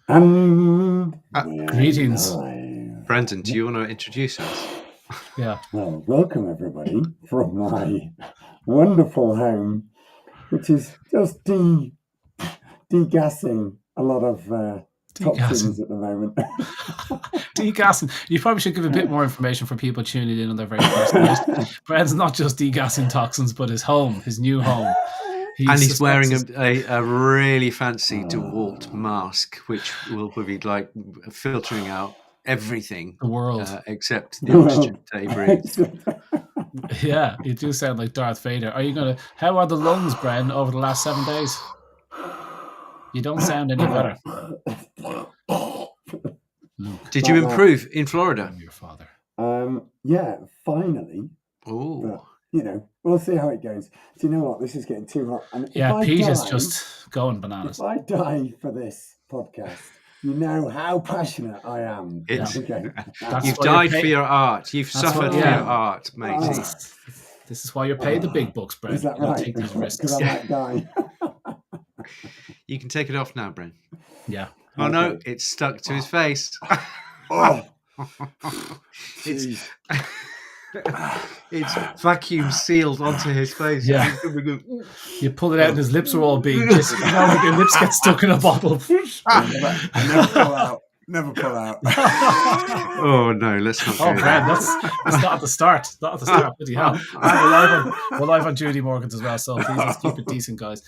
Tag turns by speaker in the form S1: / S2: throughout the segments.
S1: And
S2: Greetings.
S3: Brendan, do you want to introduce us?
S2: Yeah.
S1: Well, welcome everybody from my wonderful home, which is just degassing a lot of toxins at the moment.
S2: Degassing. You probably should give a bit more information for people tuning in on their very first night. Brendan's not just degassing toxins, but his new home.
S3: He's wearing a really fancy DeWalt mask, which will be like filtering out everything,
S2: the world,
S3: except the oxygen that he breathes.
S2: Yeah, you do sound like Darth Vader. How are the lungs, Bren, over the last 7 days? You don't sound any better.
S3: Did you improve in Florida?
S2: Your father.
S1: Yeah, finally.
S3: Oh.
S1: We'll see how it goes. Do you know what? This is getting too hot. And
S2: Pete is just going bananas.
S1: If I die for this podcast, you know how passionate I am.
S3: You've died for your art. You've suffered for your art, matey.
S2: This is why you're paid the big bucks, Brent.
S1: Is that right?
S2: Take these risks.
S1: Because I might die.
S3: You can take it off now, Brent.
S2: Yeah.
S3: Oh, no, it's stuck to his face. It's vacuum sealed onto his face.
S2: Yeah. You pull it out and his lips are all big. Just, your lips get stuck in a bottle.
S1: Never pull out.
S3: Oh no, let's not.
S2: Oh, Brad, that's not at the start. Not at the start. Bloody hell. We're live on Judy Morgan's as well, so please let's keep it decent, guys.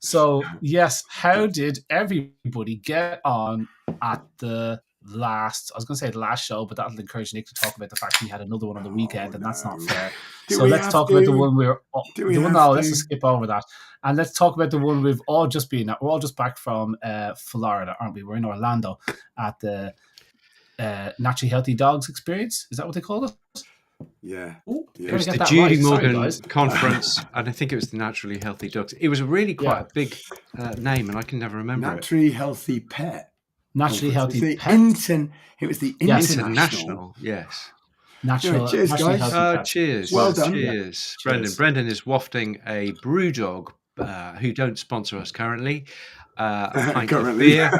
S2: So yes, how did everybody get on at the last show, but that'll encourage Nick to talk about the fact he had another one on the weekend, and that's not fair. So let's talk about the one let's skip over that. And let's talk about the one we've all just been at. We're all just back from Florida, aren't we? We're in Orlando at the Naturally Healthy Dogs Experience. Is that what they called it?
S1: Yeah.
S3: It was the Judy Morgan conference, and I think it was the Naturally Healthy Dogs. It was a really quite a big name, and I can never remember
S1: Naturally Healthy Pet.
S2: Naturally Healthy Pet.
S1: It was the international.
S3: Yes.
S2: Natural.
S1: Cheers, guys.
S3: Cheers.
S1: Well done.
S3: Cheers. Brendan is wafting a brew dog who don't sponsor us currently. A pint of beer,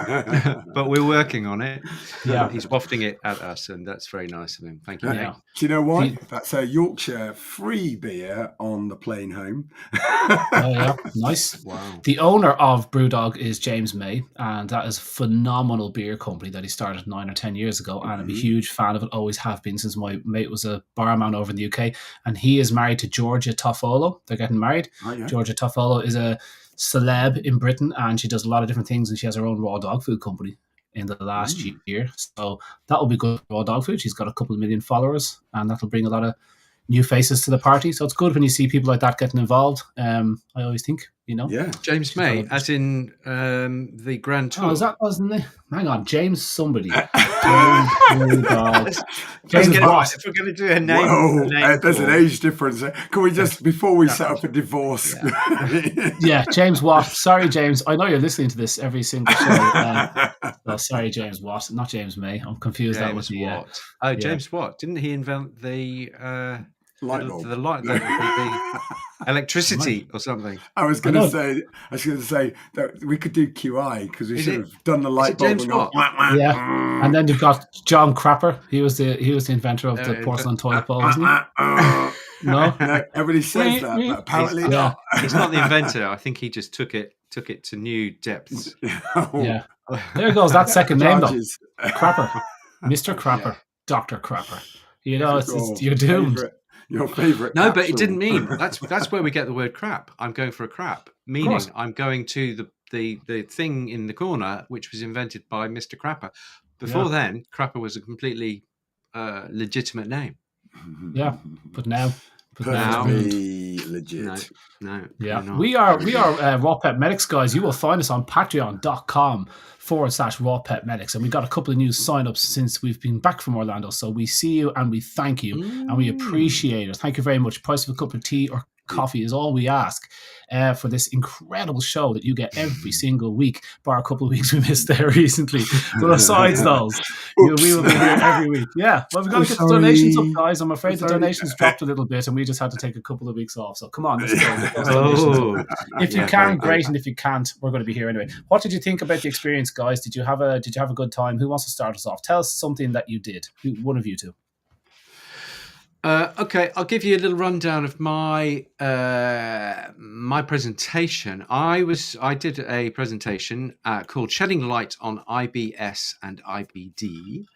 S3: but we're working on it.
S2: Yeah,
S3: he's wafting it at us, and that's very nice of him. Thank you.
S1: Do you know what? That's a Yorkshire free beer on the plane home.
S2: Oh yeah, nice.
S3: Wow.
S2: The owner of Brewdog is James May, and that is a phenomenal beer company that he started 9 or 10 years ago. And I'm a huge fan of it. Always have been since my mate was a barman over in the UK, and he is married to Georgia Toffolo. They're getting married. Oh, yeah. Georgia Toffolo is a celeb in Britain, and she does a lot of different things, and she has her own raw dog food company in the last year, so that will be good for raw dog food. She's got a couple of million followers, and that'll bring a lot of new faces to the party, so it's good when you see people like that getting involved. I always think,
S3: James May, as in the Grand Tour.
S2: Oh, is that wasn't it? Hang on, James somebody. James Watt.
S3: If we're going to do a name,
S1: there's an age difference. Can we just, before we set up a divorce?
S2: Yeah, James Watt. Sorry, James. I know you're listening to this every single show. Sorry, James Watt, not James May. I'm confused.
S3: James
S2: that was the
S3: Watt. James Watt. Didn't he invent the
S1: light bulb?
S3: The electricity or something?
S1: I was going to say that we could do QI because we should have done the light bulb.
S3: James Watt?
S2: Yeah, and then you've got John Crapper. He was the inventor of the porcelain toilet bowl, wasn't he? No,
S1: everybody says that, but apparently not.
S3: He's not the inventor. I think he just took it to new depths.
S2: Yeah, there goes that second name though. Crapper, Mr. Crapper, Dr. Crapper. It's you're doomed.
S1: Your favorite.
S3: No, but it didn't mean that's where we get the word crap. I'm going for a crap, meaning I'm going to the thing in the corner, which was invented by Mr. Crapper. Before then, Crapper was a completely legitimate name.
S2: Yeah, but now
S1: legit.
S3: No.
S2: Yeah, we are RawPetMedics, guys. You will find us on patreon.com/RawPetMedics, and we got a couple of new sign-ups since we've been back from Orlando. So we see you and we thank you and we appreciate it. Thank you very much. Price of a cup of tea or coffee is all we ask for this incredible show that you get every single week, bar a couple of weeks we missed there recently. But besides those, we will be here every week. Yeah, well, we've got to get the donations up, guys. I'm afraid the donations dropped a little bit, and we just had to take a couple of weeks off. So come on, let's go. Get those donations up. If you can, great, and if you can't, we're going to be here anyway. What did you think about the experience, guys? Did you have a good time? Who wants to start us off? Tell us something that you did. One of you two.
S3: Okay, I'll give you a little rundown of my my presentation. I did a presentation called "Shedding Light on IBS and IBD,"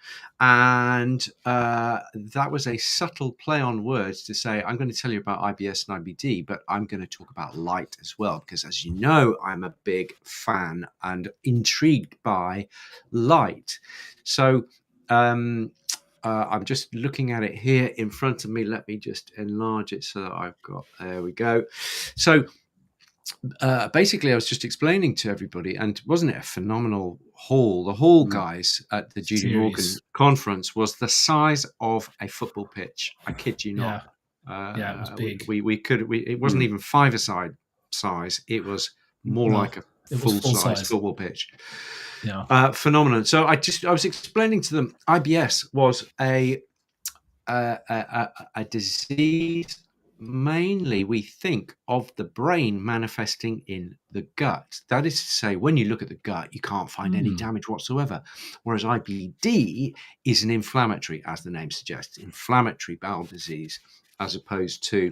S3: and that was a subtle play on words to say I'm going to tell you about IBS and IBD, but I'm going to talk about light as well, because as you know, I'm a big fan and intrigued by light. So. I'm just looking at it here in front of me. Let me just enlarge it so that I've got, there we go. So basically I was just explaining to everybody, and wasn't it a phenomenal hall? The hall, guys, at the Judy Morgan conference was the size of a football pitch. I kid you not.
S2: Yeah, it was big.
S3: It wasn't even five-a-side size. It was more like a full-size football pitch. Yeah, phenomenon. So I was explaining to them, IBS was a disease. Mainly, we think of the brain manifesting in the gut. That is to say, when you look at the gut, you can't find any damage whatsoever. Whereas IBD is an inflammatory, as the name suggests, inflammatory bowel disease, as opposed to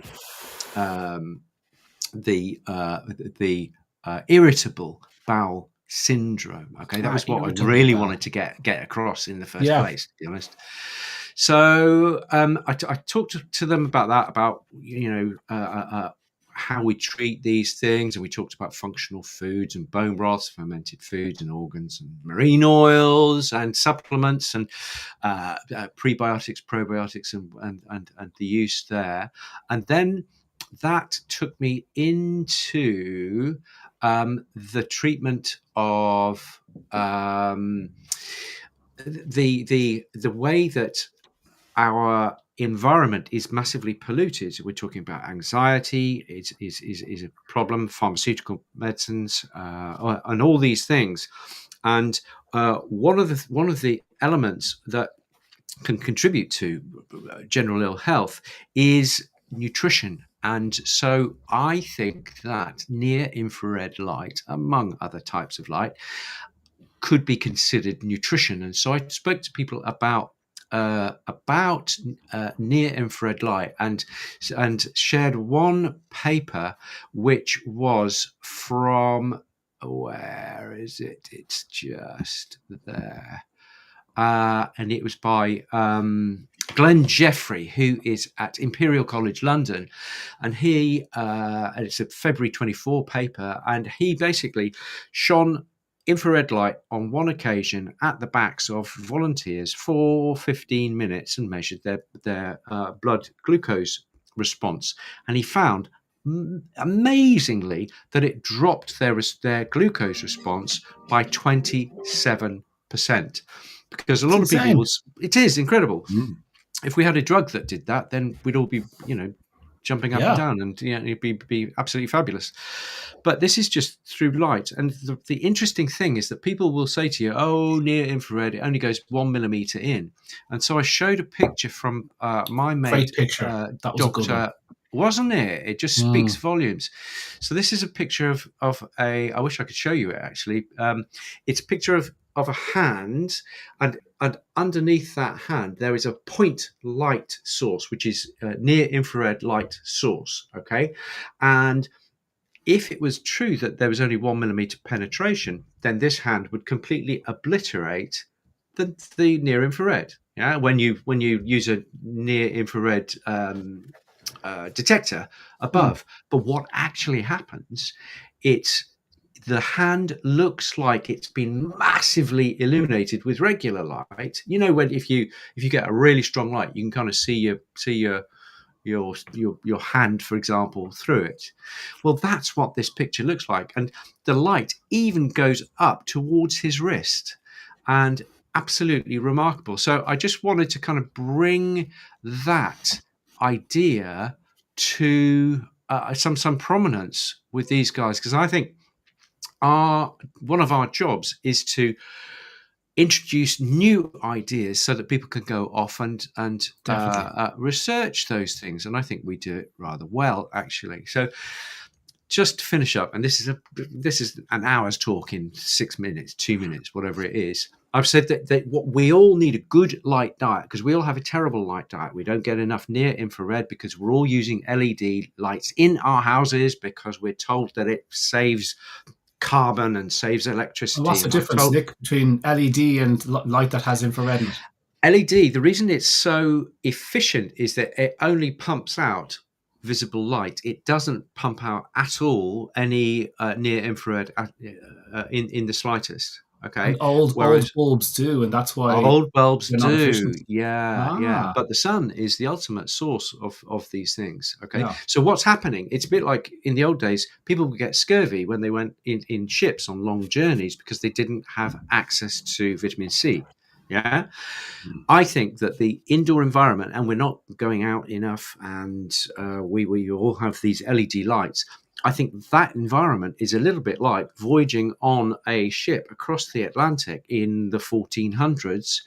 S3: the irritable bowel syndrome. Okay, that was what I really wanted to get across in the first place, to be honest. So I talked to them about that, about how we treat these things, and we talked about functional foods and bone broths, fermented foods and organs, and marine oils and supplements, and prebiotics, probiotics, and the use there. And then that took me into the treatment of the way that our environment is massively polluted. We're talking about anxiety is a problem, pharmaceutical medicines, and all these things. And one of the elements that can contribute to general ill health is nutrition. And so I think that near infrared light, among other types of light, could be considered nutrition. And so I spoke to people about near infrared light, and shared one paper which was from, where is it? It's just there. And it was by Glenn Jeffrey, who is at Imperial College London, and it's a February 24 paper, and he basically shone infrared light on one occasion at the backs of volunteers for 15 minutes and measured their blood glucose response, and he found amazingly that it dropped their glucose response by 27%. Because a lot of people it is incredible. If we had a drug that did that, then we'd all be, jumping up and down, and it'd be absolutely fabulous. But this is just through light. And the interesting thing is that people will say to you, oh, near infrared, it only goes 1 millimeter in. And so I showed a picture from my mate.
S2: Great picture. That was a good one.
S3: Wasn't it? It just speaks volumes. So this is a picture of I wish I could show you it, actually. It's a picture of a hand, and underneath that hand there is a point light source, which is near infrared light source. Okay, and if it was true that there was only 1 millimeter penetration, then this hand would completely obliterate the near infrared. Yeah, when you use a near infrared detector above. But what actually happens, the hand looks like it's been massively illuminated with regular light. When if you get a really strong light, you can kind of see your hand, for example, through it. Well, that's what this picture looks like, and the light even goes up towards his wrist, and absolutely remarkable. So I just wanted to kind of bring that idea to some prominence with these guys, because I think one of our jobs is to introduce new ideas so that people can go off and research those things, and I think we do it rather well, actually. So just to finish up, and this is an hour's talk in 6 minutes, 2 minutes, whatever it is. I've said that what we all need a good light diet, because we all have a terrible light diet. We don't get enough near infrared because we're all using LED lights in our houses because we're told that it saves carbon and saves electricity.
S2: What's the difference, Nick, between LED and light that has infrared in it?
S3: LED, the reason it's so efficient is that it only pumps out visible light. It doesn't pump out at all any near infrared in the slightest. Okay,
S2: and old bulbs do, and that's why
S3: old bulbs do. Yeah. But the sun is the ultimate source of these things. Okay, so what's happening? It's a bit like in the old days, people would get scurvy when they went in ships on long journeys because they didn't have access to vitamin C. Yeah, I think that the indoor environment, and we're not going out enough, and we all have these LED lights. I think that environment is a little bit like voyaging on a ship across the Atlantic in the 1400s.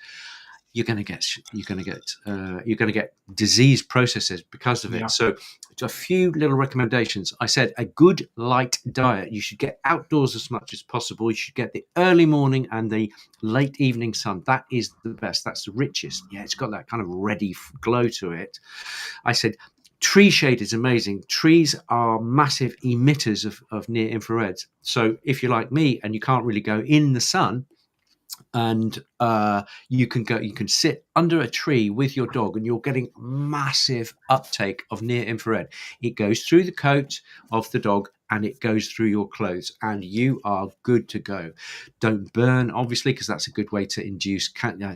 S3: You're going to get disease processes because of it. So a few little recommendations. I said a good light diet. You should get outdoors as much as possible. You should get the early morning and the late evening sun. That is the best. That's the richest. Yeah, it's got that kind of reddy glow to it. I said tree shade is amazing. Trees are massive emitters of near infrared. So if you're like me and you can't really go in the sun, and you can sit under a tree with your dog, and you're getting massive uptake of near infrared. It goes through the coat of the dog and it goes through your clothes, and you are good to go. Don't burn, obviously, because that's a good way to induce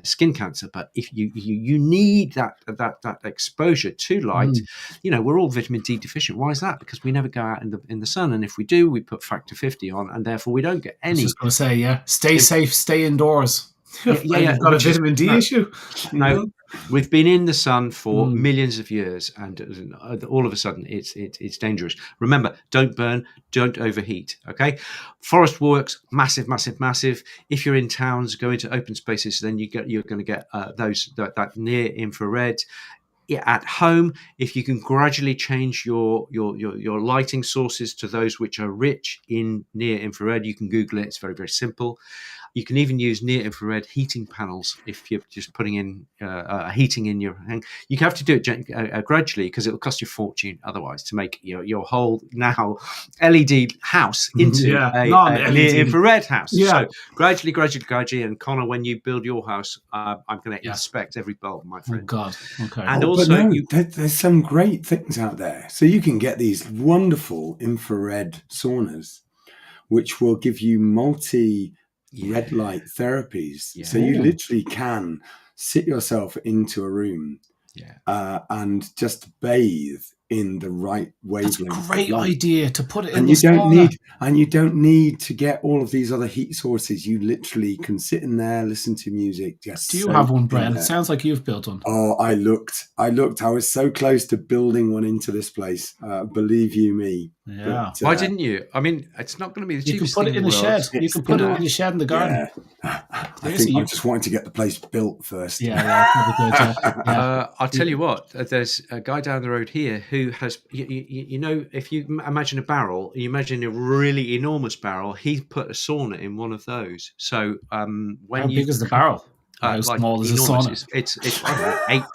S3: skin cancer. But if you need that exposure to light, we're all vitamin D deficient. Why is that? Because we never go out in the sun, and if we do, we put factor 50 on, and therefore we don't get any.
S2: I was just going to say, stay safe, stay indoors. You've got a vitamin D issue.
S3: No, we've been in the sun for millions of years, and all of a sudden it's dangerous. Remember, don't burn, don't overheat. Okay, forest walks, massive. If you're in towns, go into open spaces, then you're going to get that near infrared. At home, if you can gradually change your lighting sources to those which are rich in near infrared, you can Google it. It's very, very simple. You can even use near infrared heating panels if you're just putting in heating in your hang. You have to do it gradually because it will cost you a fortune otherwise to make your whole now LED house into a near infrared house. So gradually. And Connor, when you build your house, I'm going to inspect every bulb, my friend.
S2: Oh God. Okay.
S3: And also,
S1: there's some great things out there. So you can get these wonderful infrared saunas, which will give you red light therapies. So you literally can sit yourself into a room and just bathe in the right wavelength.
S2: That's a great idea to put it in
S1: and
S2: the
S1: you don't
S2: sauna.
S1: you don't need to get all of these other heat sources. You literally can sit in there, listen to music.
S2: Do you have one, Brian? It sounds like you've built one.
S1: Oh, I looked. I was so close to building one into this place. Believe you me.
S2: Yeah.
S3: But, why didn't you? I mean, it's not going to be the cheapest
S2: thing in the shed. You can put it in the shed in the garden.
S1: Yeah. I think I just wanted to get the place built first.
S2: Yeah, good.
S3: I'll tell you what. There's a guy down the road here who has, if you imagine a barrel, you imagine a really enormous barrel. He put a sauna in one of those. So
S2: how big is the barrel? How small is the sauna?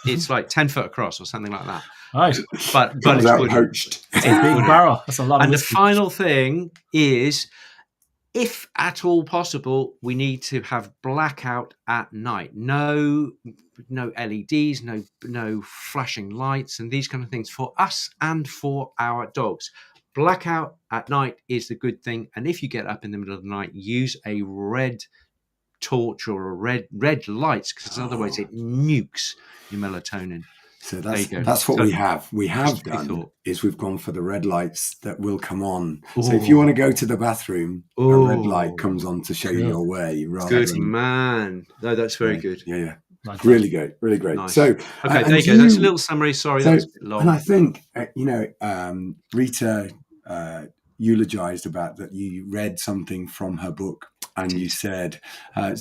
S3: It's like 10 foot across or something like that.
S2: Right,
S3: but it's
S1: poached.
S2: It's a big barrel. That's a lot.
S3: And the final thing is, if at all possible, we need to have blackout at night. No LEDs, no flashing lights, and these kind of things for us and for our dogs. Blackout at night is the good thing. And if you get up in the middle of the night, use a red torch or a red lights, because otherwise it nukes your melatonin.
S1: So that's what we have. We've gone for the red lights that will come on. Ooh. So if you want to go to the bathroom, a red light comes on to show you your way.
S3: Good man. No, that's very good.
S1: Yeah.
S2: Like
S1: really great, really great.
S3: Nice.
S1: So,
S3: okay, there you go. That's a little summary. Sorry, that was a bit long.
S1: And I think Rita eulogized about that. You read something from her book, and you said, "I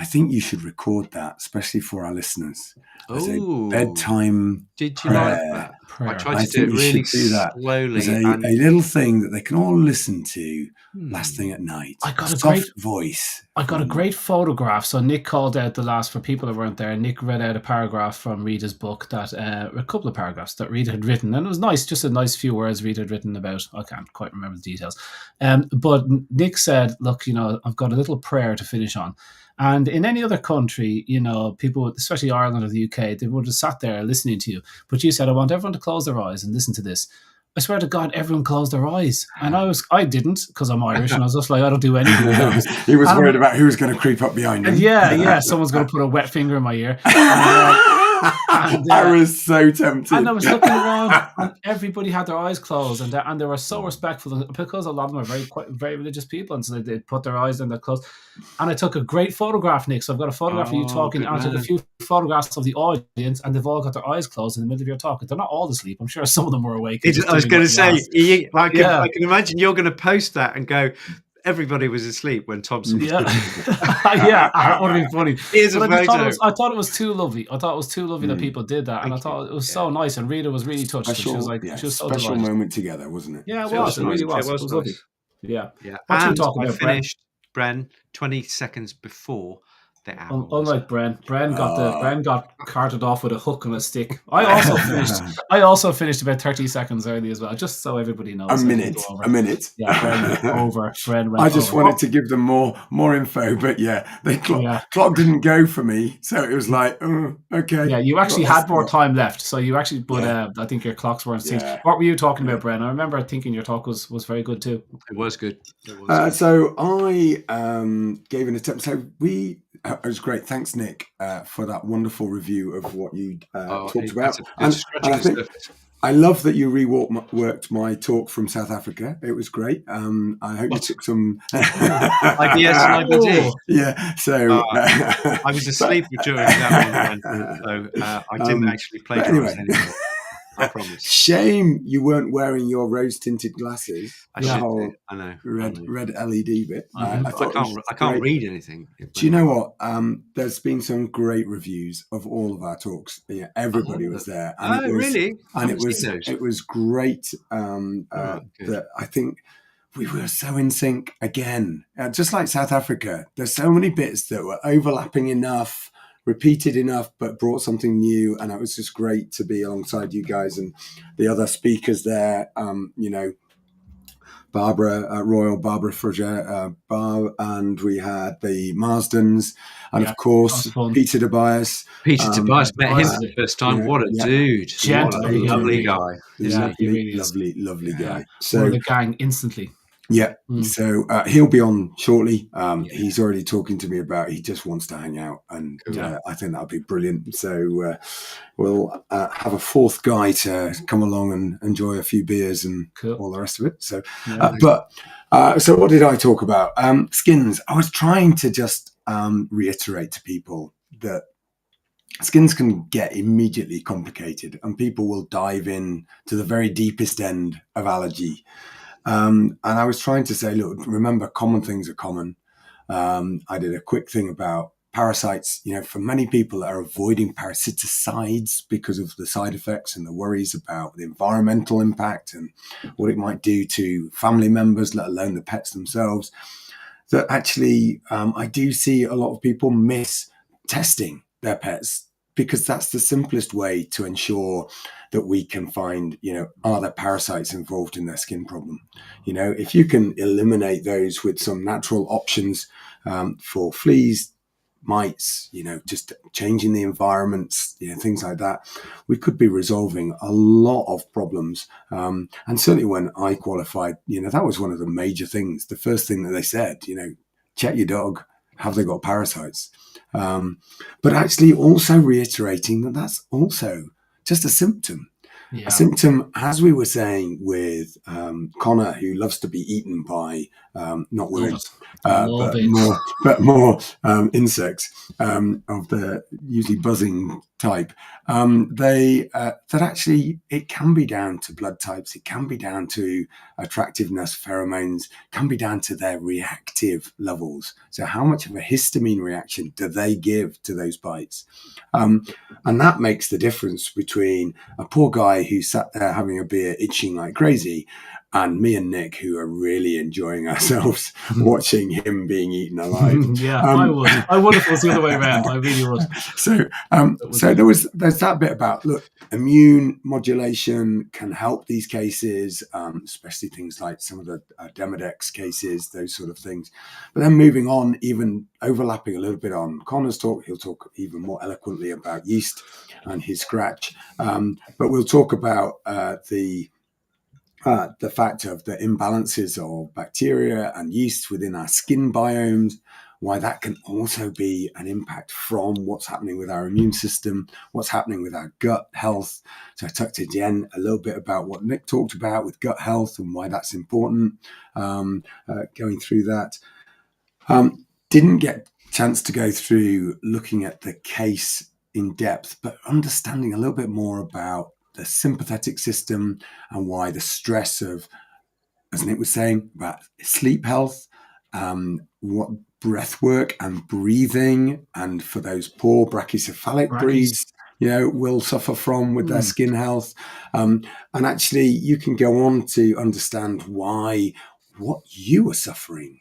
S1: think you should record that, especially for our listeners, as a bedtime
S3: Did you
S1: prayer."
S3: like that?
S2: Prayer.
S3: I tried to do it really slowly.
S1: As a little thing that they can all listen to last thing at night.
S2: I got
S1: a soft voice.
S2: I got a great photograph. So Nick called out for people that weren't there, Nick read out a paragraph from Rita's book, that a couple of paragraphs that Rita had written. And it was nice, just a nice few words Rita had written about. I can't quite remember the details. But Nick said, look, I've got a little prayer to finish on. And in any other country, people, especially Ireland or the UK, they would have sat there listening to you. But you said, I want everyone to close their eyes and listen to this. I swear to God, everyone closed their eyes. And I didn't, because I'm Irish, and I was just like, I don't do anything.
S1: He was worried about who was going to creep up behind him.
S2: Yeah, someone's going to put a wet finger in my ear.
S1: I was so tempted.
S2: And I was looking around, and everybody had their eyes closed, and they were so respectful, because a lot of them are very religious people, and so they put their eyes and they're closed. And I took a great photograph, Nick. So I've got a photograph of you talking, and I took a few photographs of the audience, and they've all got their eyes closed in the middle of your talk. They're not all asleep. I'm sure some of them were awake.
S3: I was going to say, I can imagine you're going to post that and go, everybody was asleep when Thompson was
S2: yeah, that would have been funny.
S3: Here's a photo.
S2: I thought it was too lovely. That people did that, and I thought it was so nice. And Rita was really touched. She was like, she was so
S1: special
S2: delighted.
S1: moment together, wasn't it?
S2: Yeah, it was. It really was. It was lovely. Yeah.
S3: What are you talking about? I finished Bren 20 seconds before the hour.
S2: Unlike Bren got carted off with a hook and a stick. I also finished about 30 seconds early as well, just so everybody knows.
S1: A minute.
S2: Yeah, Bren went over. Bren went
S1: I just wanted to give them more info, but the clock didn't go for me, so it was like, okay.
S2: Yeah, you actually had more time left, so you actually, I think your clocks weren't synced. Yeah. What were you talking about, Bren? I remember thinking your talk was very good too.
S3: It was good.
S1: So I gave an attempt. So it was great. Thanks, Nick, for that wonderful review of what you talked about. And I think I love that you reworked my talk from South Africa. It was great. I hope you took some
S3: IBS and IBD.
S1: Yeah. So
S3: I was asleep during that one, so I didn't actually plagiarize anymore. I promise.
S1: Shame you weren't wearing your rose-tinted glasses.
S3: I know.
S1: Red LED bit.
S3: I can't read anything.
S1: Do you know what? There's been some great reviews of all of our talks. Yeah, everybody was there. And
S3: really?
S1: And it was great. That I think we were so in sync again. Just like South Africa, there's so many bits that were overlapping enough, repeated enough, but brought something new. And it was just great to be alongside you guys and the other speakers there. Barbara Fraser, and we had the Marsdens, and of course Peter Tobias.
S3: Peter Tobias, met him for the first time. What a dude! What a lovely guy.
S1: Lovely guy. So
S2: the gang instantly.
S1: Yeah, so he'll be on shortly. He's already talking to me about he just wants to hang out, and I think that'll be brilliant. So we'll have a fourth guy to come along and enjoy a few beers and all the rest of it. So, so what did I talk about? Skins. I was trying to just reiterate to people that skins can get immediately complicated, and people will dive in to the very deepest end of allergy. And I was trying to say, look, remember, common things are common. I did a quick thing about parasites. For many people that are avoiding parasiticides because of the side effects and the worries about the environmental impact and what it might do to family members, let alone the pets themselves, that actually I do see a lot of people miss testing their pets, because that's the simplest way to ensure that we can find, are there parasites involved in their skin problem? If you can eliminate those with some natural options for fleas, mites, just changing the environments, things like that, we could be resolving a lot of problems. And certainly when I qualified, that was one of the major things. The first thing that they said, check your dog. Have they got parasites? But actually also reiterating that that's also just a symptom. A symptom, as we were saying with Connor, who loves to be eaten by not women, but more insects of the usually buzzing type. That actually it can be down to blood types, it can be down to attractiveness, pheromones, can be down to their reactive levels. So how much of a histamine reaction do they give to those bites? And that makes the difference between a poor guy who sat there having a beer, itching like crazy, and me and Nick, who are really enjoying ourselves watching him being eaten alive.
S2: I would. I would if it was the other way around. I really would.
S1: So there's that bit about, look, immune modulation can help these cases, especially things like some of the Demodex cases, those sort of things. But then moving on, even overlapping a little bit on Conor's talk, he'll talk even more eloquently about yeast and his scratch. But we'll talk about the fact of the imbalances of bacteria and yeast within our skin biomes, why that can also be an impact from what's happening with our immune system, what's happening with our gut health. So I talked to Jen a little bit about what Nick talked about with gut health and why that's important, going through that. Didn't get a chance to go through looking at the case in depth, but understanding a little bit more about the sympathetic system and why the stress of, as Nick was saying, about sleep health, what breath work and breathing, and for those poor brachycephalic breeds, will suffer from with their skin health. And actually, you can go on to understand why what you are suffering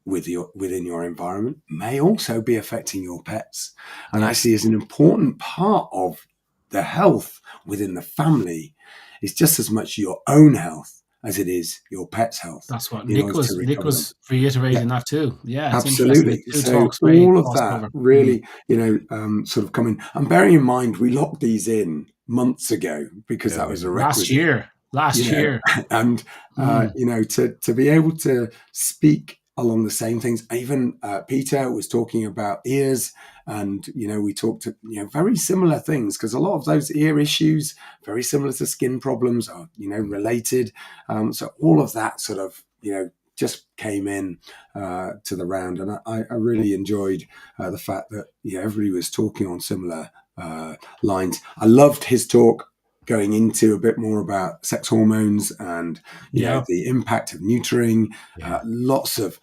S1: within your environment may also be affecting your pets, and actually is an important part of the health within the family. Is just as much your own health as it is your pet's health.
S2: That's what Nick was reiterating that too. Yeah,
S1: absolutely. So all of that really, sort of coming, and bearing in mind, we locked these in months ago because that was a requisite.
S2: Last year.
S1: And, to be able to speak along the same things, even Peter was talking about ears, and, we talked to, very similar things, because a lot of those ear issues, very similar to skin problems, are, related. So all of that sort of, just came in to the round. And I really enjoyed the fact that, everybody was talking on similar lines. I loved his talk, going into a bit more about sex hormones and the impact of neutering. Lots of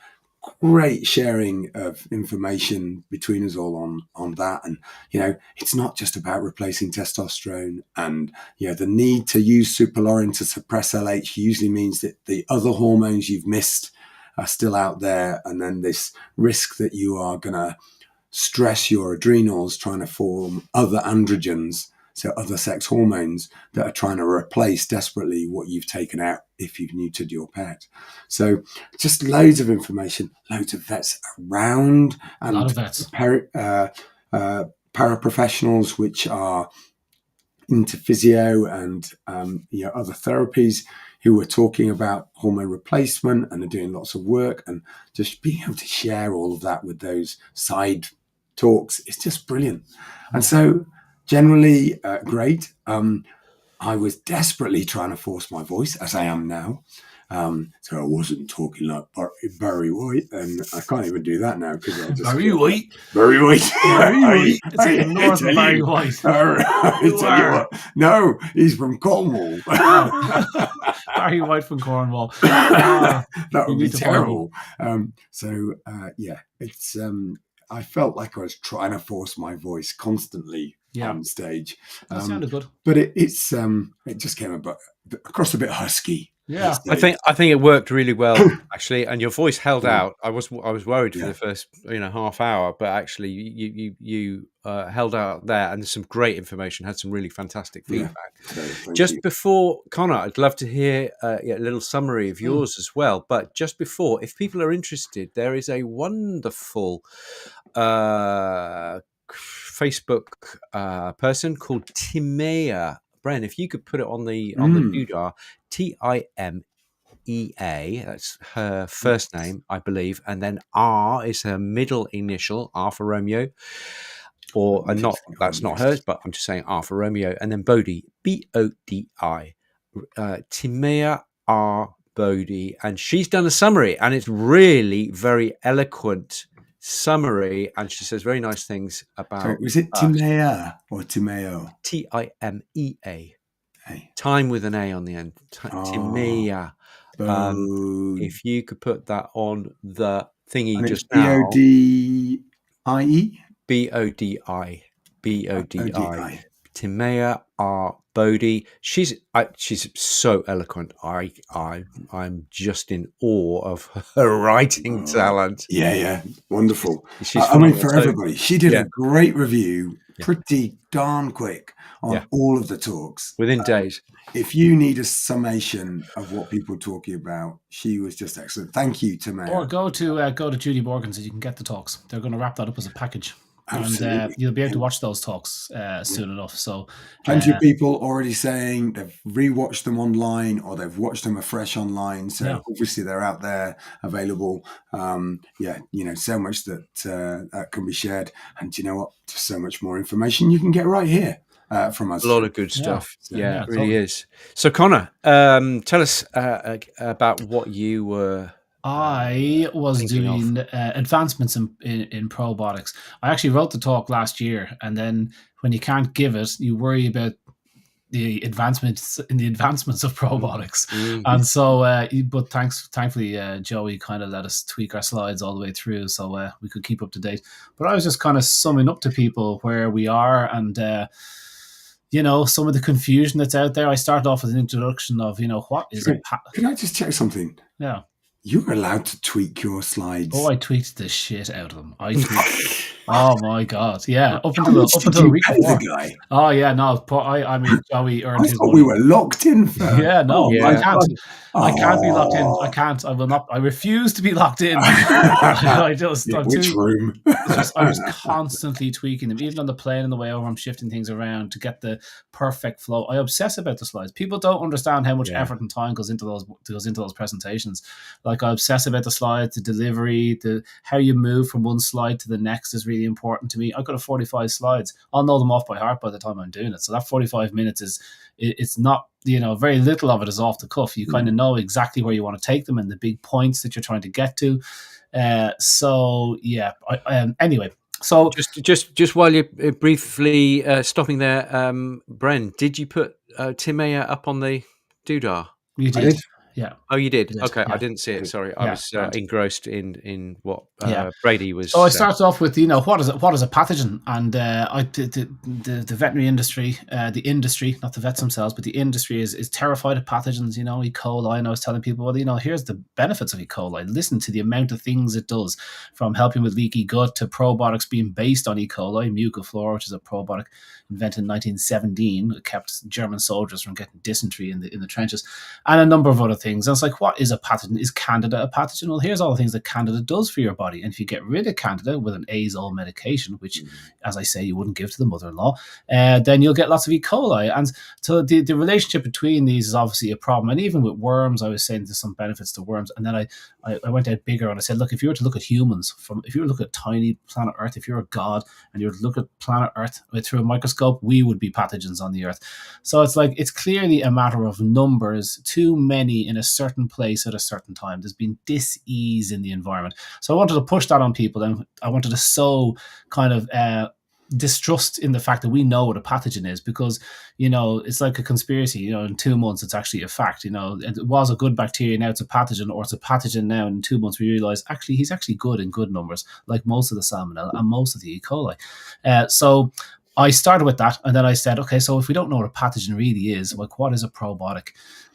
S1: great sharing of information between us all on that. And it's not just about replacing testosterone, and the need to use superlorin to suppress LH usually means that the other hormones you've missed are still out there, and then this risk that you are going to stress your adrenals trying to form other androgens, so other sex hormones that are trying to replace desperately what you've taken out if you've neutered your pet. So just loads of information, loads of vets around, and a lot of vets. Paraprofessionals which are into physio and other therapies, who were talking about hormone replacement and are doing lots of work, and just being able to share all of that with those side talks. It's just brilliant. And so generally great. I was desperately trying to force my voice, as I am now. So I wasn't talking like Barry White, and I can't even do that now because I just
S2: Barry White.
S1: Barry White.
S2: It's like north of Barry White.
S1: No, he's from Cornwall.
S2: Barry White from Cornwall.
S1: That would be terrible. It's. I felt like I was trying to force my voice constantly on stage.
S2: That sounded good,
S1: but it just came across a bit husky.
S2: Yeah,
S3: I think it worked really well actually, and your voice held out. I was worried for the first half hour, but actually you held out there, and there's some great information. Had some really fantastic feedback. Just before, Connor, I'd love to hear a little summary of yours as well. But just before, if people are interested, there is a wonderful Facebook person called Timea. Bren, if you could put it on the doodah, Timea, that's her first name, I believe, and then R is her middle initial, R for Romeo. That's not hers, but I'm just saying R for Romeo, and then Bodhi, Bodi, Timea R Bodhi, and she's done a summary, and it's really very eloquent summary, and she says very nice things about.
S1: Sorry, was it Timea or Timeo?
S3: Timea. Time with an A on the end. Timea. If you could put that on the thingy
S1: and
S3: just now.
S1: Bodie.
S3: Bodi. Timea R Bodhi. She's so eloquent. I'm just in awe of her writing talent.
S1: Yeah, wonderful. I mean, for everybody, she did a great review, pretty darn quick on all of the talks
S3: within days.
S1: If you need a summation of what people are talking about, she was just excellent. Thank you, Timea.
S2: Or go to Judy Morgan's and you can get the talks. They're going to wrap that up as a package.
S1: Absolutely.
S2: And you'll be able to watch those talks soon enough. So
S1: plenty of people already saying they've rewatched them online or they've watched them afresh online. So obviously they're out there available. So much that can be shared. And you know what? Just so much more information you can get right here from us.
S3: A lot of good stuff. It really is. So Conor, tell us about what you were...
S2: I was doing advancements in probiotics. I actually wrote the talk last year, and then when you can't give it, you worry about the advancements of probiotics. Mm-hmm. And so, but thankfully, Joey kind of let us tweak our slides all the way through, so we could keep up to date. But I was just kind of summing up to people where we are, and some of the confusion that's out there. I started off with an introduction of what is
S1: Can I just check something?
S2: Yeah.
S1: You're allowed to tweak your slides.
S2: Oh, I tweaked the shit out of them. Oh my god, yeah! Up until the week before.
S1: The guy?
S2: Oh yeah, no. I mean, Joey earned his money.
S1: We were locked in.
S2: Yeah, no, I can't. I can't be locked in. I can't. I will not. I refuse to be locked in.
S1: Which room?
S2: I was constantly tweaking them, even on the plane on the way over. I'm shifting things around to get the perfect flow. I obsess about the slides. People don't understand how much effort and time goes into those presentations. Like I obsess about the slides, the delivery, how you move from one slide to the next is really important to me. I've got 45 slides. I'll know them off by heart by the time I'm doing it. So that 45 minutes it's not, very little of it is off the cuff. You kind of know exactly where you want to take them and the big points that you're trying to get to. Anyway, so
S3: just while you're briefly stopping there, Bren, did you put Timea up on the doodah?
S2: You did. Yeah.
S3: Oh, you did? Okay, yeah. I didn't see it. Sorry, I was engrossed in what Brady was.
S2: So I started off with what is a pathogen, and the veterinary industry, the industry, not the vets themselves, but the industry is terrified of pathogens. E. coli, and I was telling people, well, here's the benefits of E. coli. Listen to the amount of things it does, from helping with leaky gut to probiotics being based on E. coli, Mucoflora, which is a probiotic invented in 1917, it kept German soldiers from getting dysentery in the trenches, and a number of other things. And it's like, what is a pathogen? Is Candida a pathogen? Well, here's all the things that Candida does for your body. And if you get rid of Candida with an azole medication, which, as I say, you wouldn't give to the mother-in-law, then you'll get lots of E. coli. And so the relationship between these is obviously a problem. And even with worms, I was saying there's some benefits to worms. And then I went out bigger and I said, look, if you were to look at humans, if you were to look at tiny planet Earth, if you're a god and you were to look at planet Earth through a microscope, we would be pathogens on the Earth. So it's clearly a matter of numbers, too many in a certain place at a certain time. There's been dis-ease in the environment. So I wanted to push that on people, and I wanted to sow kind of distrust in the fact that we know what a pathogen is, because it's like a conspiracy. In 2 months it's actually a fact. It was a good bacteria, now it's a pathogen, or it's a pathogen now, and in 2 months we realize actually he's actually good in good numbers, like most of the salmonella and most of the E. coli. So I started with that, and then I said, okay, so if we don't know what a pathogen really is, like, what is a probiotic?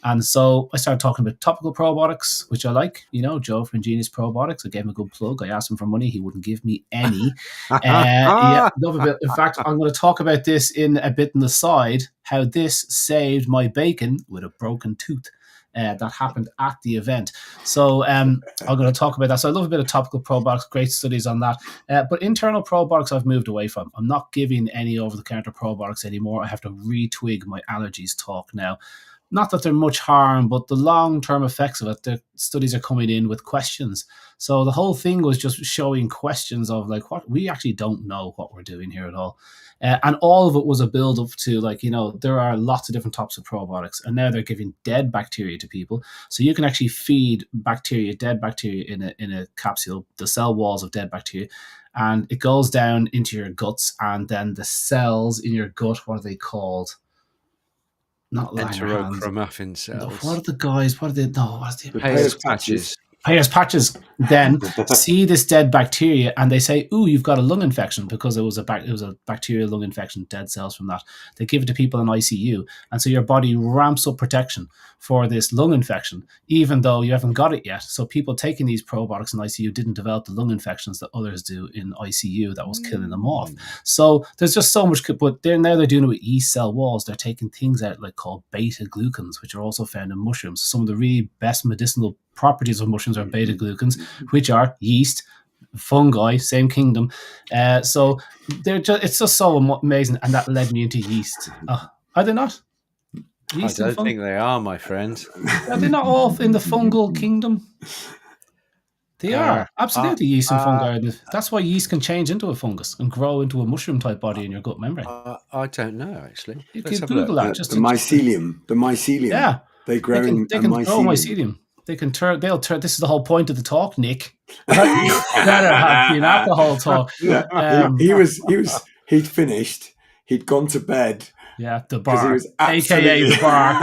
S2: And so I started talking about topical probiotics, which I like. Joe from Ingenious Probiotics, I gave him a good plug. I asked him for money. He wouldn't give me any. Love a bit. In fact, I'm going to talk about this in a bit in the side, how this saved my bacon with a broken tooth. That happened at the event. So I'm going to talk about that. So I love a bit of topical probiotics, great studies on that. But internal probiotics I've moved away from. I'm not giving any over-the-counter probiotics anymore. I have to retwig my allergies talk now. not that they're much harm, but the long-term effects of it, the studies are coming in with questions. So the whole thing was just showing questions of like, what we actually don't know what we're doing here at all. And all of it was a build up to like, there are lots of different types of probiotics, and now they're giving dead bacteria to people. So you can actually feed dead bacteria in a capsule, the cell walls of dead bacteria, and it goes down into your guts, and then the cells in your gut, what are they called? Not
S3: enterochromaffin cells.
S2: No, what are the guys? What are they? No, what's the
S3: Peyer's patches?
S2: Peyer's patches then see this dead bacteria, and they say, "Ooh, you've got a lung infection," because it was a bacterial lung infection, dead cells from that. They give it to people in ICU, and so your body ramps up protection for this lung infection, even though you haven't got it yet. So people taking these probiotics in ICU didn't develop the lung infections that others do in ICU that was killing them off. So there's just so much. But now they're doing it with yeast cell walls. They're taking things out like called beta glucans, which are also found in mushrooms. Some of the really best medicinal properties of mushrooms are beta glucans, which are yeast, fungi, same kingdom. So it's just so amazing, and that led me into yeast. Are they not?
S3: Yeast I don't think they are, my friend.
S2: Are they not all in the fungal kingdom? They are absolutely yeast and fungi. That's why yeast can change into a fungus and grow into a mushroom-type body in your gut membrane.
S3: I don't know, actually.
S2: You can Google that.
S1: The mycelium. The mycelium.
S2: Yeah,
S1: they grow in
S2: they can grow mycelium. They'll turn. This is the whole point of the talk, Nick. Better have been at the whole talk.
S1: He'd finished. He'd gone to bed.
S2: Yeah, the bar, aka the bar.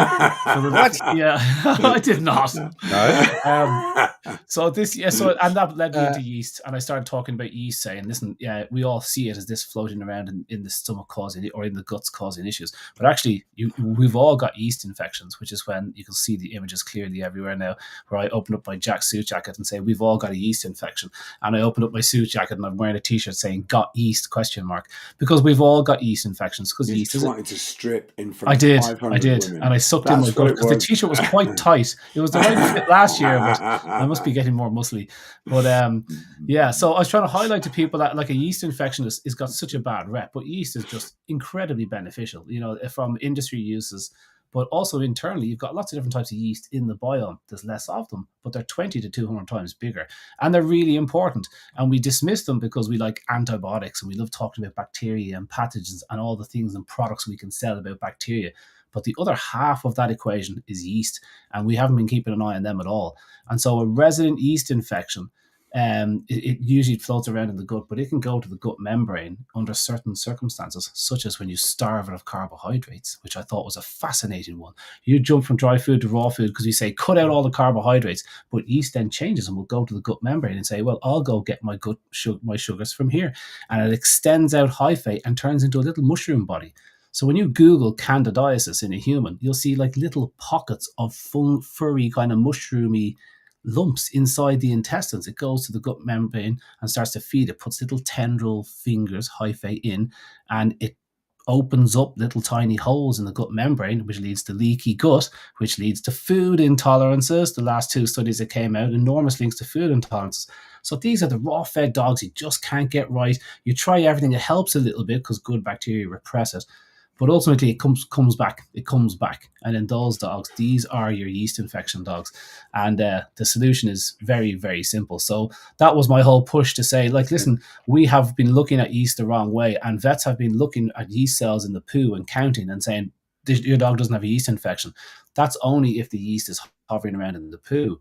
S2: What? Yeah, I did not. No. So that led me into yeast, and I started talking about yeast, saying, "Listen, yeah, we all see it as this floating around in the stomach causing it, or in the guts causing issues, but actually, we've all got yeast infections, which is when you can see the images clearly everywhere now. Where I open up my Jack suit jacket and say, we've all got a yeast infection, and I open up my suit jacket and I'm wearing a T-shirt saying "Got yeast?" ? Because we've all got yeast infections. Because yeast is
S1: strip in front of 500 women.
S2: And I sucked in my gut because the T-shirt was quite tight. It was the right fit last year, but I must be getting more muscly. But so I was trying to highlight to people that like a yeast infection is got such a bad rep, but yeast is just incredibly beneficial, from industry uses. But also internally, you've got lots of different types of yeast in the biome. There's less of them, but they're 20 to 200 times bigger. And they're really important. And we dismiss them because we like antibiotics and we love talking about bacteria and pathogens and all the things and products we can sell about bacteria. But the other half of that equation is yeast. And we haven't been keeping an eye on them at all. And so a resident yeast infection, it usually floats around in the gut, but it can go to the gut membrane under certain circumstances, such as when you starve it of carbohydrates, which I thought was a fascinating one. You jump from dry food to raw food because you say, cut out all the carbohydrates, but yeast then changes and will go to the gut membrane and say, well, I'll go get my sugars from here. And it extends out hyphae and turns into a little mushroom body. So when you Google candidiasis in a human, you'll see like little pockets of furry kind of mushroomy lumps inside the intestines. It goes to the gut membrane and starts to feed it, puts little tendril fingers, hyphae in, and it opens up little tiny holes in the gut membrane, which leads to leaky gut, which leads to food intolerances. The last 2 studies that came out, enormous links to food intolerances. So these are the raw-fed dogs you just can't get right. You try everything, it helps a little bit because good bacteria repress it. But ultimately, it comes back. It comes back. And in those dogs, these are your yeast infection dogs. And the solution is very, very simple. So that was my whole push to say, like, listen, we have been looking at yeast the wrong way. And vets have been looking at yeast cells in the poo and counting and saying, your dog doesn't have a yeast infection. That's only if the yeast is hovering around in the poo.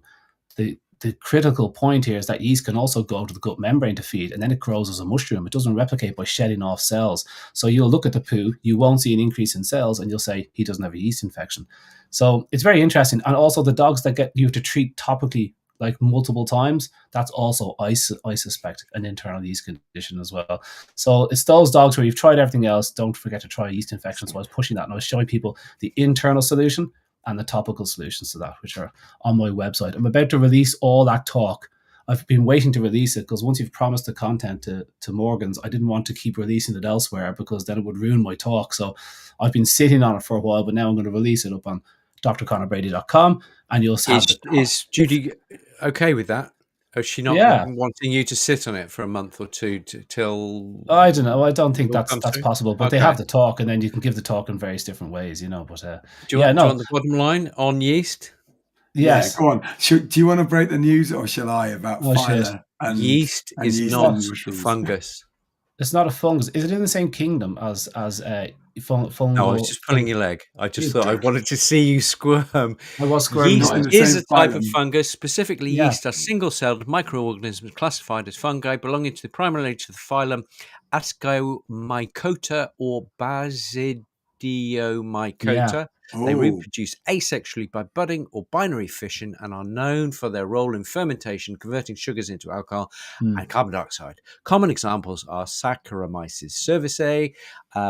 S2: The critical point here is that yeast can also go to the gut membrane to feed, and then it grows as a mushroom. It doesn't replicate by shedding off cells. So you'll look at the poo, you won't see an increase in cells, and you'll say he doesn't have a yeast infection. So it's very interesting. And also the dogs that get you to treat topically like multiple times, that's also, I suspect, an internal yeast condition as well. So it's those dogs where you've tried everything else, don't forget to try yeast infection. So I was pushing that, and I was showing people the internal solution and the topical solutions to that, which are on my website. I'm about to release all that talk. I've been waiting to release it because once you've promised the content to Morgan's, I didn't want to keep releasing it elsewhere because then it would ruin my talk. So I've been sitting on it for a while, but now I'm going to release it up on drconorbrady.com, and you'll have
S3: Is Judy okay with that? Or is she not wanting you to sit on it for a month or two till?
S2: I don't know. I don't think that's possible. But
S3: Okay.
S2: they have the talk, and then you can give the talk in various different ways, you know. But
S3: do you want the bottom line on yeast?
S2: Yes.
S1: Yeah, go on. Do you want to break the news, or shall I, about phyla and
S3: yeast
S1: and
S3: is
S1: yeast
S3: not
S1: and
S3: a
S1: mushrooms?
S3: fungus.
S2: It's not a fungus. Is it in the same kingdom as fungal?
S3: No, I was just pulling your leg. I just thought I wanted to see you squirm.
S2: I was squirming.
S3: Yeast is a type of fungus. Specifically, yeast are single-celled microorganisms classified as fungi belonging to the primary to the phylum Ascomycota or Basidiomycota. They reproduce asexually by budding or binary fission and are known for their role in fermentation, converting sugars into alcohol and carbon dioxide. Common examples are Saccharomyces cerevisiae,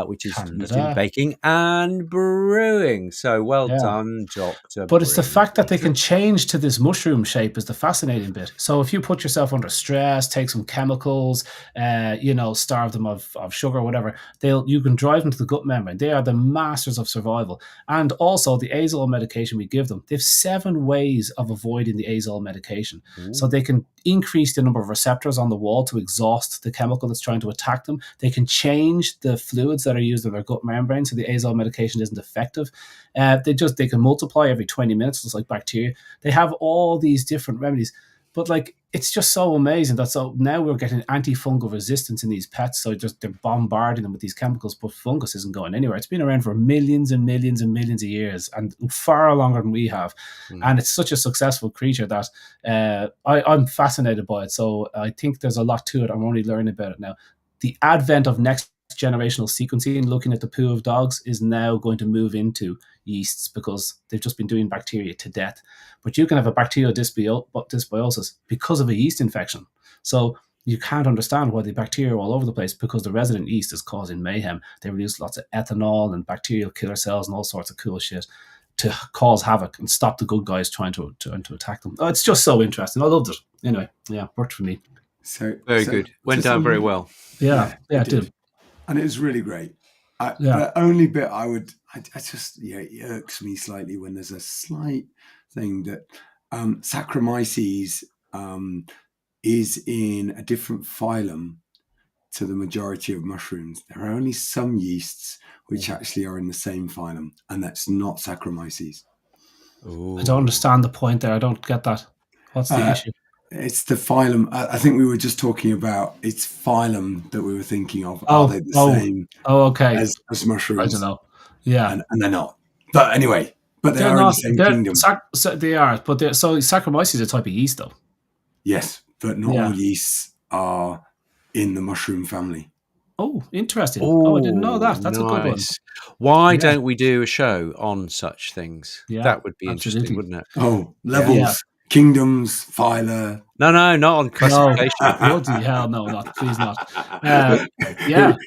S3: which is used in baking and brewing. So well done, Dr.
S2: But it's the fact that they can change to this mushroom shape is the fascinating bit. So if you put yourself under stress, take some chemicals, starve them of sugar or whatever, you can drive them to the gut membrane. They are the masters of survival. And also the azole medication we give them, they have 7 ways of avoiding the azole medication. So they can increase the number of receptors on the wall to exhaust the chemical that's trying to attack them. They can change the fluids that are used in their gut membrane so the azole medication isn't effective. They can multiply every 20 minutes, just like bacteria. They have all these different remedies. But it's just so amazing that now we're getting antifungal resistance in these pets. So they're bombarding them with these chemicals, but fungus isn't going anywhere. It's been around for millions and millions and millions of years, and far longer than we have. And it's such a successful creature that I'm fascinated by it. So I think there's a lot to it. I'm only learning about it now. The advent of next generational sequencing, looking at the poo of dogs, is now going to move into yeasts because they've just been doing bacteria to death. But you can have a bacterial dysbiosis because of a yeast infection. So you can't understand why the bacteria are all over the place, because the resident yeast is causing mayhem. They release lots of ethanol and bacterial killer cells and all sorts of cool shit to cause havoc and stop the good guys trying to attack them. Oh, it's just so interesting. I loved it. Anyway, worked for me.
S1: So
S3: very good. Went down very well.
S2: Yeah, it did.
S1: And it was really great. The only bit it irks me slightly when there's a slight thing that Saccharomyces is in a different phylum to the majority of mushrooms. There are only some yeasts which actually are in the same phylum, and that's not Saccharomyces.
S2: I don't understand the point there. I don't get that. What's the issue?
S1: It's the phylum. I think we were just talking about its phylum that we were thinking of. Are they the same as mushrooms?
S2: I don't know. Yeah.
S1: And they're not. But anyway, they're not in the same kingdom.
S2: They are. But Saccharomyces is a type of yeast, though.
S1: Yes, but not all yeasts are in the mushroom family.
S2: Oh, interesting. I didn't know that. That's a good one.
S3: Why don't we do a show on such things?
S2: Yeah,
S3: that would be interesting, wouldn't it?
S1: Oh, levels. Yeah. Kingdoms, phyla.
S3: No, not on classification.
S2: Bloody hell, no, please not.
S1: Who are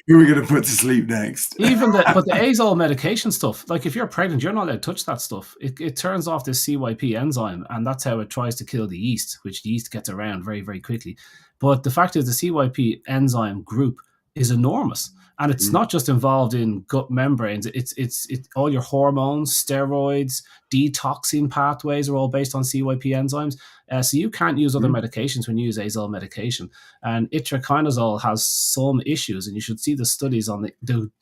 S1: we going to put to sleep next?
S2: But the azole medication stuff, like if you're pregnant, you're not allowed to touch that stuff. It turns off this CYP enzyme, and that's how it tries to kill the yeast, which yeast gets around very, very quickly. But the fact is, the CYP enzyme group is enormous. And it's not just involved in gut membranes. It's all your hormones, steroids, detoxing pathways are all based on CYP enzymes. So you can't use other medications when you use azole medication. And itraconazole has some issues, and you should see the studies on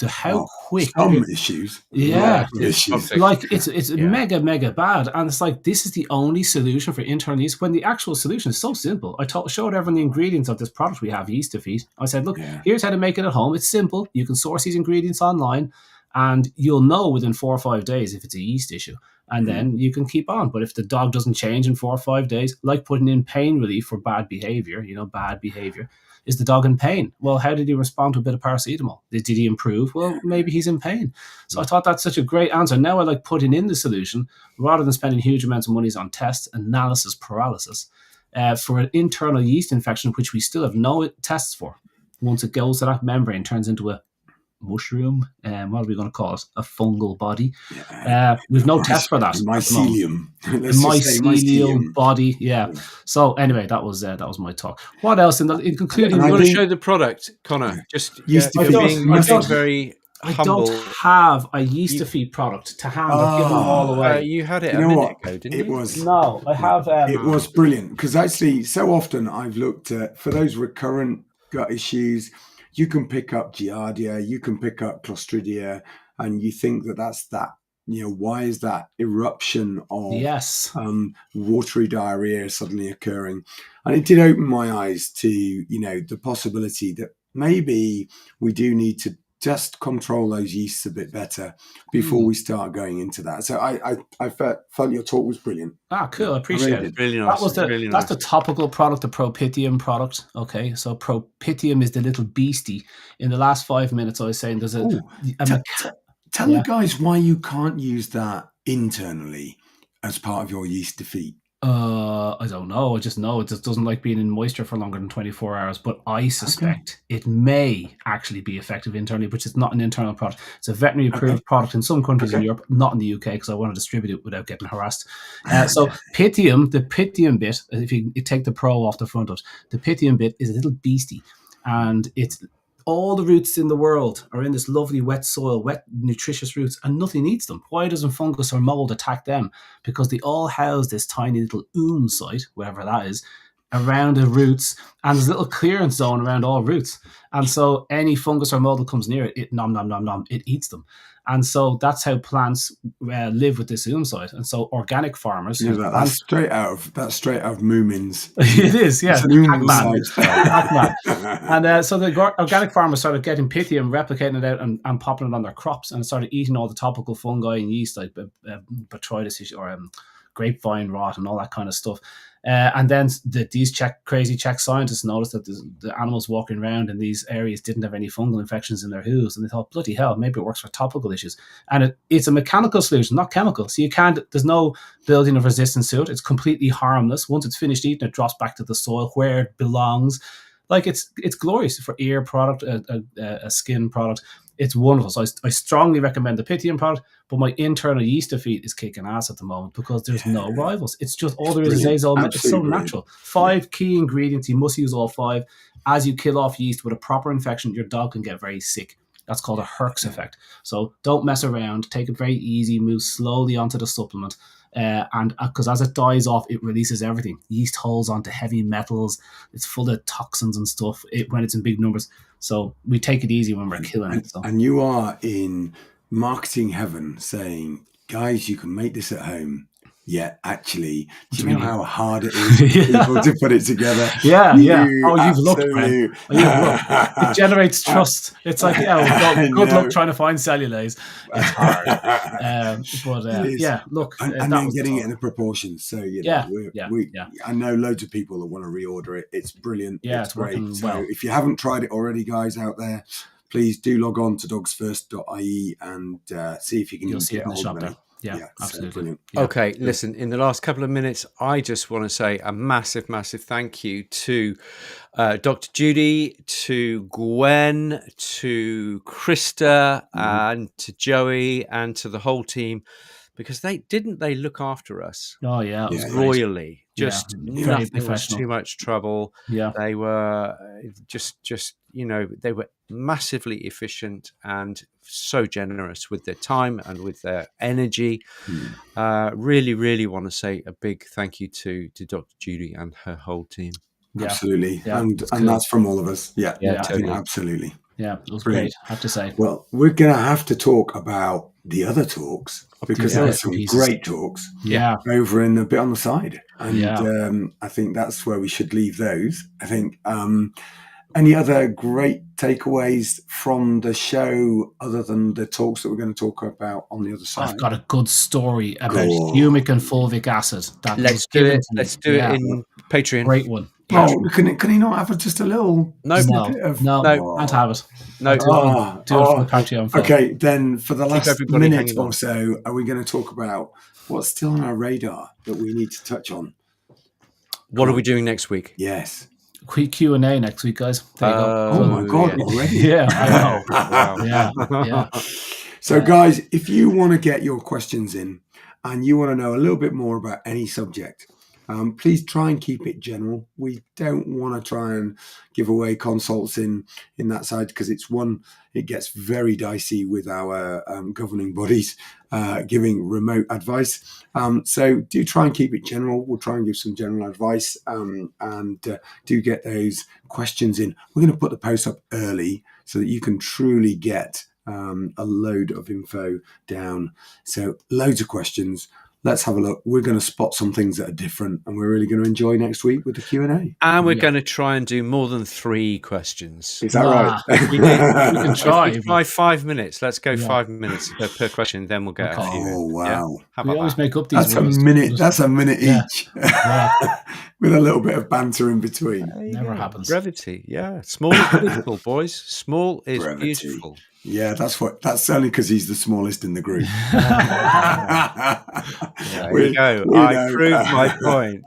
S2: how quick.
S1: Some issues.
S2: Yeah. It's mega, mega bad. And it's like, this is the only solution for internal yeast, when the actual solution is so simple. I showed everyone the ingredients of this product we have, Yeast to Feed. I said, look, here's how to make it at home. It's simple. You can source these ingredients online, and you'll know within 4 or 5 days if it's a yeast issue. And then you can keep on. But if the dog doesn't change in 4 or 5 days, like putting in pain relief for bad behavior, is the dog in pain? Well, how did he respond to a bit of paracetamol? Did he improve? Well, maybe he's in pain. So I thought that's such a great answer. Now I like putting in the solution rather than spending huge amounts of money on tests, analysis, paralysis for an internal yeast infection, which we still have no tests for. Once it goes to that membrane, turns into a mushroom, what are we going to call it? A fungal body. We've no test for that.
S1: Mycelium.
S2: Mycelium body. Yeah. So anyway, that was my talk. What else in concluding?
S3: You want to show the product, Conor? Just
S1: Yeast to Feed.
S3: very
S2: I don't have a yeast defeat product to hand. I've given them all away.
S3: You had it a minute ago, didn't you?
S2: No, I have.
S1: It was brilliant because actually, so often I've looked at, for those recurrent gut issues, you can pick up Giardia, you can pick up Clostridia, and you think that's that. Why is that eruption of watery diarrhea suddenly occurring? And it did open my eyes to, the possibility that maybe we do need to just control those yeasts a bit better before we start going into that. So I felt your talk was brilliant.
S2: Cool. I appreciate it.
S3: Really nice.
S2: That's the topical product, the ProPitium product. Okay, so ProPitium is the little beastie. In the last 5 minutes, I was saying there's
S1: tell the guys why you can't use that internally as part of your yeast defeat.
S2: I don't know. I just know it just doesn't like being in moisture for longer than 24 hours. But I suspect it may actually be effective internally, which is not an internal product. It's a veterinary approved product in some countries in Europe, not in the UK, because I want to distribute it without getting harassed. So Pitium, the Pitium bit, if you take the Pro off the front of it, the Pitium bit is a little beastie, and it's all the roots in the world are in this lovely wet soil, wet, nutritious roots, and nothing eats them. Why doesn't fungus or mold attack them? Because they all house this tiny little site, whatever that is, around the roots, and there's a little clearance zone around all roots. And so any fungus or mold that comes near it, it it eats them. And so that's how plants live with this site. And so organic farmers,
S1: that's straight out of Moomin's.
S2: It is, yeah. Pac-Man. And so the organic farmers started getting Pitium, replicating it out and popping it on their crops, and started eating all the topical fungi and yeast like Botrytis or grapevine rot and all that kind of stuff. And then these crazy Czech scientists noticed that the animals walking around in these areas didn't have any fungal infections in their hooves, and they thought, bloody hell, maybe it works for topical issues. And it's a mechanical solution, not chemical. So there's no building of resistance to it. It's completely harmless. Once it's finished eating, it drops back to the soil where it belongs. Like it's glorious for ear product, a skin product. It's wonderful. So I strongly recommend the Pitium product, but my internal yeast defeat is kicking ass at the moment because there's no rivals. It's just all there is azole. It's so natural. 5 key ingredients. You must use all 5. As you kill off yeast with a proper infection, your dog can get very sick. That's called a Herx effect. So don't mess around. Take it very easy. Move slowly onto the supplement. And because as it dies off, it releases everything. Yeast holds onto heavy metals. It's full of toxins and stuff when it's in big numbers. So we take it easy when we're killing it. So.
S1: And you are in marketing heaven saying, guys, you can make this at home. Yeah, actually, do you know how hard it is for people to put it together?
S2: Yeah. You've looked, man. It generates trust. It's like, good luck trying to find cellulase. It's hard. Look.
S1: And then getting it in the proportions. So, I know loads of people that want to reorder it. It's brilliant.
S2: Yeah,
S1: it's great. So if you haven't tried it already, guys out there, please do log on to dogsfirst.ie and see if you can get hold of it.
S2: Yeah, absolutely.
S3: Okay, listen, in the last couple of minutes, I just want to say a massive, massive thank you to Dr. Judy, to Gwen, to Krista, and to Joey, and to the whole team, because they look after us.
S2: Oh, yeah. It
S3: was royally. Just nothing was too much trouble.
S2: Yeah.
S3: They were they were massively efficient and so generous with their time and with their energy. Really, really want to say a big thank you to Dr. Judy and her whole team.
S1: Yeah. Absolutely. Yeah, and that's from all of us. Yeah, totally. Absolutely.
S2: Yeah, it was great, I have to say.
S1: Well, we're going to have to talk about the other talks because there were some great talks over in a bit on the side. And I think that's where we should leave those. I think any other great takeaways from the show other than the talks that we're going to talk about on the other side?
S2: I've got a good story about humic and fulvic acid.
S3: Let's do it. Let's do it in Patreon.
S2: Great one.
S1: Oh, can he not have just a little?
S2: No, can't have it.
S3: No,
S2: do it for the Patreon.
S1: Okay, then for the last minute or so, are we going to talk about what's still on our radar that we need to touch on?
S3: What are we doing next week?
S1: Yes.
S2: Quick Q&A next week, guys. There you go.
S1: Oh my God, already?
S2: Yeah, I know. Yeah.
S1: So, guys, if you want to get your questions in and you want to know a little bit more about any subject, Please try and keep it general. We don't want to try and give away consults in that side, because it gets very dicey with our governing bodies giving remote advice. So do try and keep it general. We'll try and give some general advice, and do get those questions in. We're going to put the post up early so that you can truly get a load of info down. So loads of questions. Let's have a look. We're going to spot some things that are different, and we're really going to enjoy next week with the Q&A.
S3: And we're going to try and do more than 3 questions.
S1: Is that right?
S2: We can try.
S3: If we try 5 minutes. Let's go 5 minutes per question, then we'll get a few.
S1: Oh, wow.
S3: Yeah?
S2: We always make up these.
S1: That's a minute each. With a little bit of banter in between.
S2: Never happens.
S3: Brevity, yeah. Small is beautiful, boys. Small is beautiful.
S1: Yeah, that's only because he's the smallest in the group.
S3: There you go. I proved my point.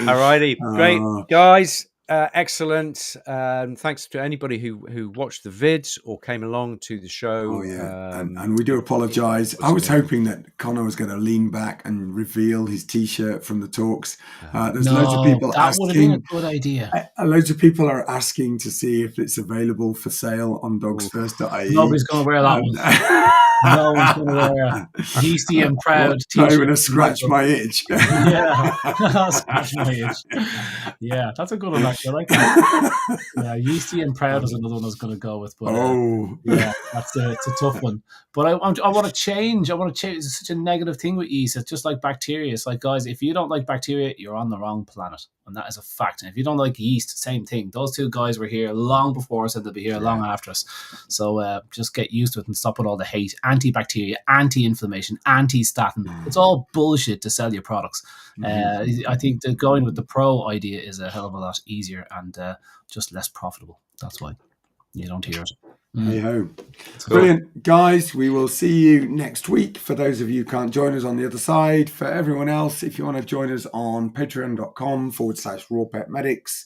S3: All righty. Great. Guys, excellent. Thanks to anybody who watched the vids or came along to the show.
S1: Oh, yeah. And we do apologise. I was hoping that Conor was going to lean back and reveal his T-shirt from the talks. There's loads of people asking.
S2: That would have been a good idea.
S1: Loads of people are asking to see if it's available for sale on dogsfirst.ie.
S2: Nobody's going to wear that one. No one's going to wear Yeasty and Proud T-shirt.
S1: I'm going to scratch my itch.
S2: Scratch my itch. Yeah, that's a good one, actually. I like that. Yeah, Yeasty and Proud is another one I was going to go with. But, yeah, it's a tough one. But I want to change. It's such a negative thing with yeast. It's just like bacteria. It's like, guys, if you don't like bacteria, you're on the wrong planet. And that is a fact. And if you don't like yeast, same thing. Those 2 guys were here long before us, and they'll be here long after us. So just get used to it and stop with all the hate. Antibacteria, anti-inflammation, anti-statin. It's all bullshit to sell your products. I think going with the pro idea is a hell of a lot easier and just less profitable. That's why you don't hear it.
S1: Hey ho. Brilliant. Guys, we will see you next week. For those of you who can't join us on the other side, for everyone else, if you want to join us on patreon.com/RawPetMedics,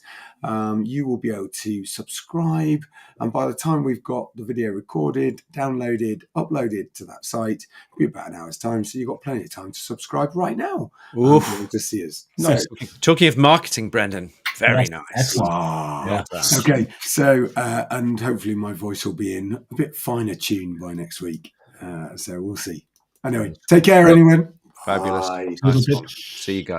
S1: you will be able to subscribe. And by the time we've got the video recorded, downloaded, uploaded to that site, it'll be about an hour's time. So you've got plenty of time to subscribe right now. To see us.
S3: Nice. Talking of marketing, Brendan. Very nice.
S1: Wow.
S3: Yeah.
S1: Okay. So, and hopefully my voice will be in a bit finer tune by next week. So we'll see. Anyway, take care, anyone.
S3: Fabulous.
S1: Bye.
S3: Nice. See you guys.